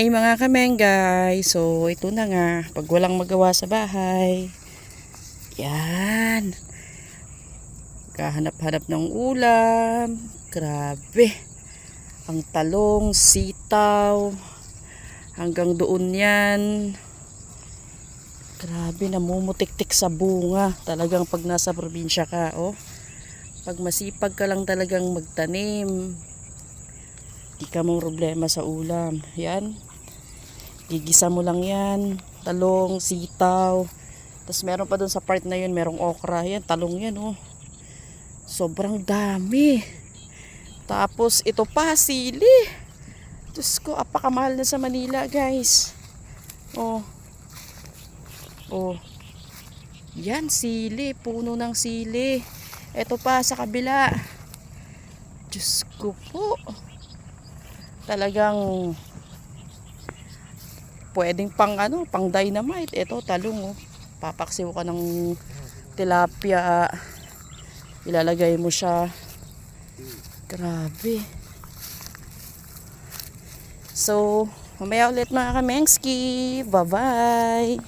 Ay mga kamengay, so ito na nga, pag walang magawa sa bahay, yan, kahanap-hanap ng ulam, grabe, ang talong, sitaw, hanggang doon yan, grabe, namumutik-tik sa bunga, talagang pag nasa probinsya ka, oh, pag masipag ka lang talagang magtanim, di ka mong problema sa ulam. Yan, gigisa mo lang yan, talong, sitaw, tapos meron pa dun sa part na yun, merong okra. Yan, talong yan, oh, sobrang dami. Tapos ito pa, sili. Diyos ko, apakamahal na sa Manila, guys. Oh, oh, yan, sili, puno ng sili. Ito pa sa kabila, Diyos ko po, talagang pwedeng pang pang dynamite. Ito talong, oh, papaksiw ka ng tilapia, ilalagay mo siya, grabe. So mamaya ulit mga kamengski, bye bye.